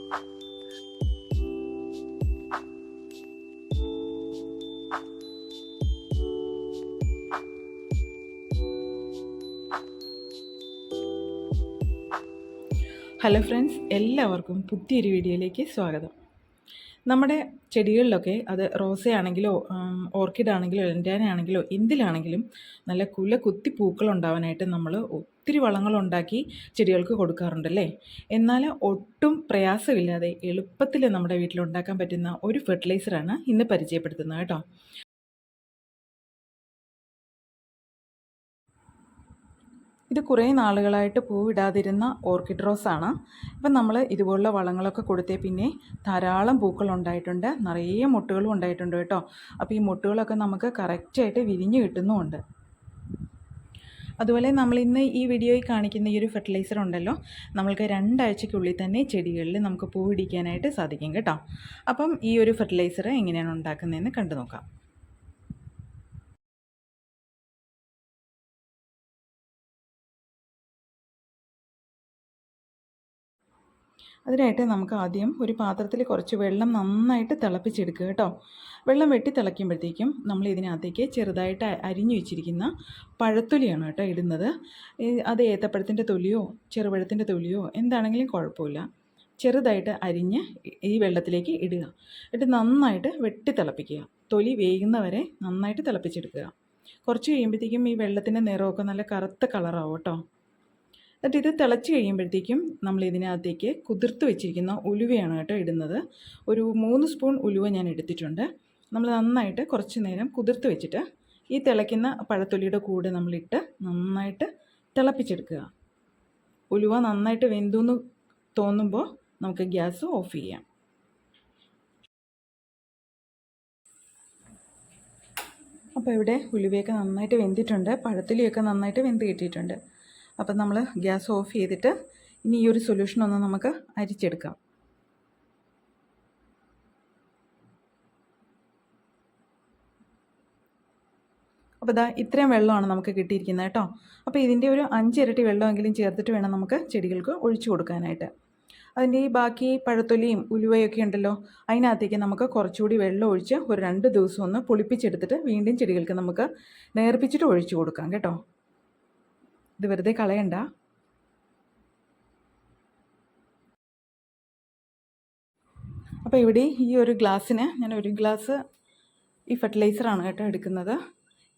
Hello friends, എല്ലാവർക്കും പുതിയൊരു വീഡിയോയിലേക്ക് സ്വാഗതം. നമ്മുടെ ചെടികളിലൊക്കെ അത് റോസയാണെങ്കിലോ ഓർക്കിഡ് ആണെങ്കിലോ എൻഡാനാണെങ്കിലോ എന്തിലാണെങ്കിലും നല്ല കുത്തി പൂക്കളുണ്ടാവാനായിട്ട് നമ്മൾ ഒത്തിരി വളങ്ങളുണ്ടാക്കി ചെടികൾക്ക് കൊടുക്കാറുണ്ടല്ലേ. എന്നാൽ ഒട്ടും പ്രയാസമില്ലാതെ എളുപ്പത്തിൽ നമ്മുടെ വീട്ടിലുണ്ടാക്കാൻ പറ്റുന്ന ഒരു ഫെർട്ടിലൈസറാണ് ഇന്ന് പരിചയപ്പെടുത്തുന്നത് കേട്ടോ. ഇത് കുറേ നാളുകളായിട്ട് പൂവിടാതിരുന്ന ഓർക്കിഡ് റോസാണ്. ഇപ്പം നമ്മൾ ഇതുപോലുള്ള വളങ്ങളൊക്കെ കൊടുത്തേ പിന്നെ ധാരാളം പൂക്കളുണ്ടായിട്ടുണ്ട്, നിറയെ മുട്ടുകളും ഉണ്ടായിട്ടുണ്ട് കേട്ടോ. അപ്പോൾ ഈ മുട്ടുകളൊക്കെ നമുക്ക് കറക്റ്റായിട്ട് വിരിഞ്ഞ് കിട്ടുന്നുമുണ്ട്. അതുപോലെ നമ്മൾ ഇന്ന് ഈ വീഡിയോയിൽ കാണിക്കുന്ന ഈ ഒരു ഫെർട്ടിലൈസർ ഉണ്ടല്ലോ, നമ്മൾക്ക് 2 ആഴ്ചയ്ക്കുള്ളിൽ തന്നെ ചെടികളിൽ നമുക്ക് പൂവിടിക്കാനായിട്ട് സാധിക്കും കേട്ടോ. അപ്പം ഈ ഒരു ഫെർട്ടിലൈസർ എങ്ങനെയാണ് ഉണ്ടാക്കുന്നതെന്ന് കണ്ടു നോക്കാം. അതിനായിട്ട് നമുക്ക് ആദ്യം ഒരു പാത്രത്തിൽ കുറച്ച് വെള്ളം നന്നായിട്ട് തിളപ്പിച്ചെടുക്കുക കേട്ടോ. വെള്ളം വെട്ടി തിളയ്ക്കുമ്പോഴത്തേക്കും നമ്മൾ ഇതിനകത്തേക്ക് ചെറുതായിട്ട് അരിഞ്ഞു വെച്ചിരിക്കുന്ന പഴത്തൊലിയാണ് കേട്ടോ ഇടുന്നത്. അത് ഏത്തപ്പഴത്തിൻ്റെ തൊലിയോ ചെറുപഴത്തിൻ്റെ തൊലിയോ എന്താണെങ്കിലും കുഴപ്പമില്ല. ചെറുതായിട്ട് അരിഞ്ഞ് ഈ വെള്ളത്തിലേക്ക് ഇടുക. എന്നിട്ട് നന്നായിട്ട് വെട്ടി തിളപ്പിക്കുക. തൊലി വേകുന്നവരെ നന്നായിട്ട് തിളപ്പിച്ചെടുക്കുക. കുറച്ച് കഴിയുമ്പോഴത്തേക്കും ഈ വെള്ളത്തിൻ്റെ നിറമൊക്കെ നല്ല കറുത്ത കളറാവും കേട്ടോ. എന്നിട്ട് ഇത് തിളച്ച് കഴിയുമ്പോഴത്തേക്കും നമ്മൾ ഇതിനകത്തേക്ക് കുതിർത്ത് വെച്ചിരിക്കുന്ന ഉലുവയാണ് കേട്ടോ ഇടുന്നത്. ഒരു 3 സ്പൂൺ ഉലുവ ഞാൻ എടുത്തിട്ടുണ്ട്. നമ്മൾ നന്നായിട്ട് കുറച്ച് നേരം കുതിർത്ത് വെച്ചിട്ട് ഈ തിളയ്ക്കുന്ന പഴത്തൊലിയുടെ കൂടെ നമ്മളിട്ട് നന്നായിട്ട് തിളപ്പിച്ചെടുക്കുക. ഉലുവ നന്നായിട്ട് വെന്തെന്ന് തോന്നുമ്പോൾ നമുക്ക് ഗ്യാസ് ഓഫ് ചെയ്യാം. അപ്പോൾ ഇവിടെ ഉലുവയൊക്കെ നന്നായിട്ട് വെന്തിട്ടുണ്ട്, പഴത്തൊലിയൊക്കെ നന്നായിട്ട് വെന്ത് കിട്ടിയിട്ടുണ്ട്. അപ്പം നമ്മൾ ഗ്യാസ് ഓഫ് ചെയ്തിട്ട് ഇനി ഈ ഒരു സൊല്യൂഷൻ ഒന്ന് നമുക്ക് അരിച്ചെടുക്കാം. അപ്പോൾ ഇതാ ഇത്രയും വെള്ളമാണ് നമുക്ക് കിട്ടിയിരിക്കുന്നത് കേട്ടോ. അപ്പോൾ ഇതിൻ്റെ ഒരു 5 ഇരട്ടി വെള്ളമെങ്കിലും ചേർത്തിട്ട് വേണം നമുക്ക് ചെടികൾക്ക് ഒഴിച്ചു കൊടുക്കാനായിട്ട്. അതിൻ്റെ ഈ ബാക്കി പഴത്തൊലിയും ഉലുവയൊക്കെ ഉണ്ടല്ലോ, അതിനകത്തേക്ക് നമുക്ക് കുറച്ചുകൂടി വെള്ളം ഒഴിച്ച് ഒരു 2 ദിവസം ഒന്ന് പുളിപ്പിച്ചെടുത്തിട്ട് വീണ്ടും ചെടികൾക്ക് നമുക്ക് നേർപ്പിച്ചിട്ട് ഒഴിച്ചു കൊടുക്കാം കേട്ടോ. ഇത് വെറുതെ കളയണ്ട. അപ്പോൾ ഇവിടെ ഈ ഒരു ഗ്ലാസ്സിന് ഞാൻ 1 ഗ്ലാസ് ഈ ഫെർട്ടിലൈസറാണ് കേട്ടോ എടുക്കുന്നത്.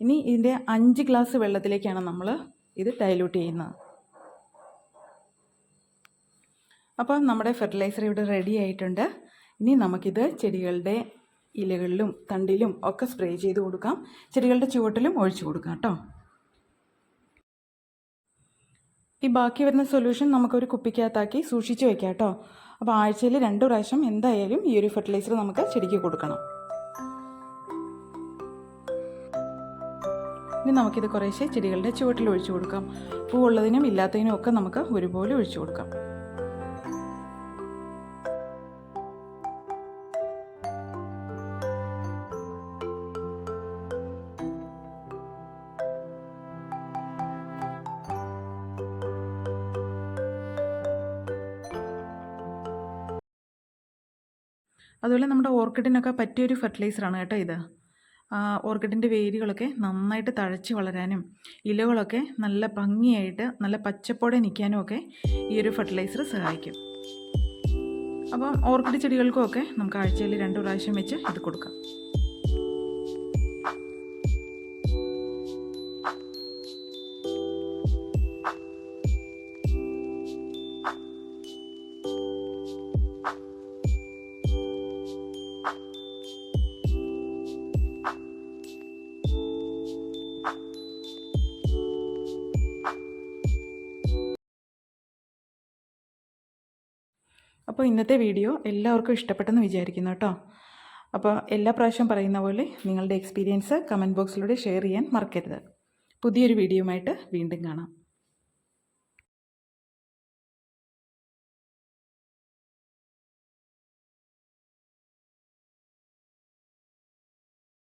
ഇനി ഇതിൻ്റെ 5 ഗ്ലാസ് വെള്ളത്തിലേക്കാണ് നമ്മൾ ഇത് ഡൈല്യൂട്ട് ചെയ്യുന്നത്. അപ്പോൾ നമ്മുടെ ഫെർട്ടിലൈസർ ഇവിടെ റെഡി ആയിട്ടുണ്ട്. ഇനി നമുക്കിത് ചെടികളുടെ ഇലകളിലും തണ്ടിലും ഒക്കെ സ്പ്രേ ചെയ്ത് കൊടുക്കാം. ചെടികളുടെ ചുവട്ടിലും ഒഴിച്ചു കൊടുക്കാം കേട്ടോ. ഈ ബാക്കി വരുന്ന സൊല്യൂഷൻ നമുക്കൊരു കുപ്പിക്കകത്താക്കി സൂക്ഷിച്ച് വെക്കാം കേട്ടോ. അപ്പോൾ ആഴ്ചയിൽ 2 പ്രാവശ്യം എന്തായാലും ഈ ഒരു ഫെർട്ടിലൈസർ നമുക്ക് ചെടിക്ക് കൊടുക്കണം. ഇനി നമുക്കിത് കുറേശ്ശെ ചെടികളുടെ ചുവട്ടിൽ ഒഴിച്ചു കൊടുക്കാം. പൂവുള്ളതിനും ഇല്ലാത്തതിനും ഒക്കെ നമുക്ക് ഒരുപോലെ ഒഴിച്ചു കൊടുക്കാം. അതുപോലെ നമ്മുടെ ഓർക്കിഡിനൊക്കെ പറ്റിയൊരു ഫെർട്ടിലൈസറാണ് കേട്ടോ ഇത്. ഓർക്കിഡിൻ്റെ വേരുകളൊക്കെ നന്നായിട്ട് തഴച്ച് വളരാനും ഇലകളൊക്കെ നല്ല ഭംഗിയായിട്ട് നല്ല പച്ചപ്പോടെ നിൽക്കാനും ഒക്കെ ഈ ഒരു ഫെർട്ടിലൈസർ സഹായിക്കും. അപ്പം ഓർക്കിഡ് ചെടികൾക്കുമൊക്കെ നമുക്ക് ആഴ്ചയിൽ 2 പ്രാവശ്യം വെച്ച് ഇത് കൊടുക്കാം. അപ്പോൾ ഇന്നത്തെ വീഡിയോ എല്ലാവർക്കും ഇഷ്ടപ്പെട്ടെന്ന് വിചാരിക്കുന്നു കേട്ടോ. അപ്പോൾ എല്ലാ പ്രാവശ്യം പറയുന്ന പോലെ നിങ്ങളുടെ എക്സ്പീരിയൻസ് കമൻറ്റ് ബോക്സിലൂടെ ഷെയർ ചെയ്യാൻ മറക്കരുത്. പുതിയൊരു വീഡിയോയുമായിട്ട് വീണ്ടും കാണാം.